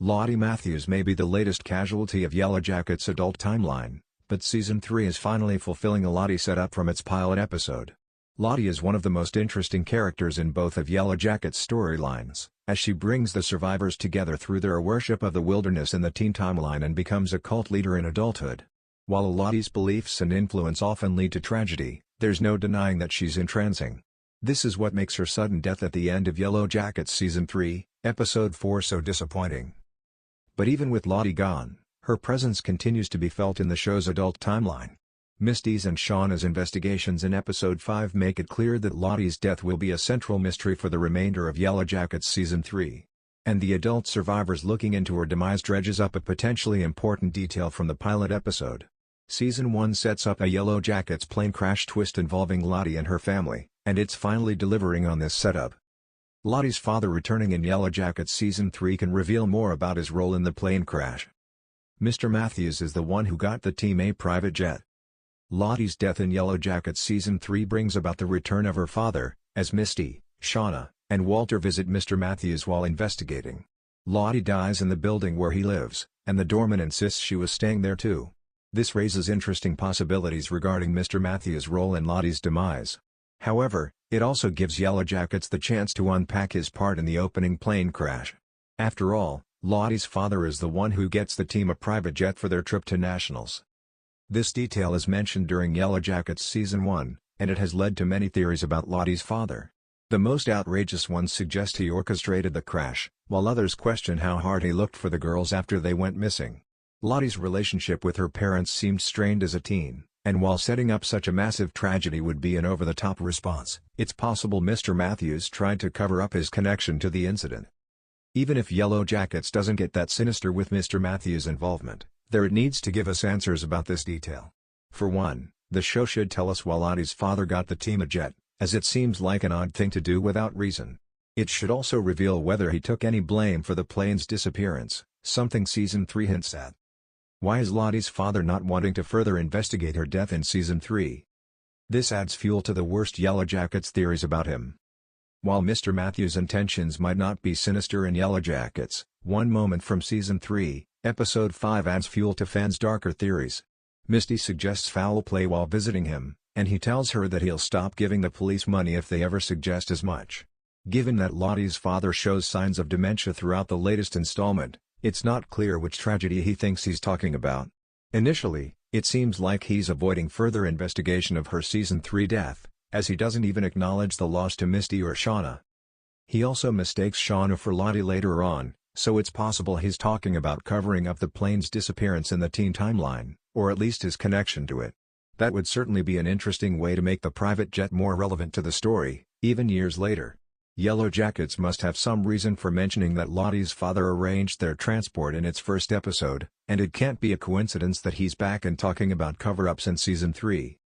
Lottie Matthews may be the latest casualty of Yellowjackets' adult timeline, but Season 3 is finally fulfilling a Lottie setup from its pilot episode. Lottie is one of the most interesting characters in both of Yellowjackets' storylines, as she brings the survivors together through their worship of the wilderness in the teen timeline and becomes a cult leader in adulthood. While Lottie's beliefs and influence often lead to tragedy, there's no denying that she's entrancing. This is what makes her sudden death at the end of Yellowjackets Season 3, Episode 4 so disappointing. But even with Lottie gone, her presence continues to be felt in the show's adult timeline. Misty's and Shauna's investigations in Episode 5 make it clear that Lottie's death will be a central mystery for the remainder of Yellowjackets Season 3. And the adult survivors looking into her demise dredges up a potentially important detail from the pilot episode. Season 1 sets up a Yellowjackets plane crash twist involving Lottie and her family, and it's finally delivering on this setup. Lottie's father returning in Yellowjackets Season 3 can reveal more about his role in the plane crash. Mr. Matthews is the one who got the team a private jet. Lottie's death in Yellowjackets Season 3 brings about the return of her father, as Misty, Shauna, and Walter visit Mr. Matthews while investigating. Lottie dies in the building where he lives, and the doorman insists she was staying there too. This raises interesting possibilities regarding Mr. Matthews' role in Lottie's demise. However, it also gives Yellowjackets the chance to unpack his part in the opening plane crash. After all, Lottie's father is the one who gets the team a private jet for their trip to nationals. This detail is mentioned during Yellowjackets Season 1, and it has led to many theories about Lottie's father. The most outrageous ones suggest he orchestrated the crash, while others question how hard he looked for the girls after they went missing. Lottie's relationship with her parents seemed strained as a teen, and while setting up such a massive tragedy would be an over-the-top response, it's possible Mr. Matthews tried to cover up his connection to the incident. Even if Yellowjackets doesn't get that sinister with Mr. Matthews' involvement, it needs to give us answers about this detail. For one, the show should tell us why Lottie's father got the team a jet, as it seems like an odd thing to do without reason. It should also reveal whether he took any blame for the plane's disappearance, something Season 3 hints at. Why is Lottie's father not wanting to further investigate her death in Season 3? This adds fuel to the worst Yellowjackets theories about him. While Mr. Matthews' intentions might not be sinister in Yellowjackets, one moment from Season 3, Episode 5 adds fuel to fans' darker theories. Misty suggests foul play while visiting him, and he tells her that he'll stop giving the police money if they ever suggest as much. Given that Lottie's father shows signs of dementia throughout the latest installment, it's not clear which tragedy he thinks he's talking about. Initially, it seems like he's avoiding further investigation of her Season 3 death, as he doesn't even acknowledge the loss to Misty or Shauna. He also mistakes Shauna for Lottie later on, so it's possible he's talking about covering up the plane's disappearance in the teen timeline, or at least his connection to it. That would certainly be an interesting way to make the private jet more relevant to the story, even years later. Yellowjackets must have some reason for mentioning that Lottie's father arranged their transport in its first episode, and it can't be a coincidence that he's back and talking about cover-ups in Season 3.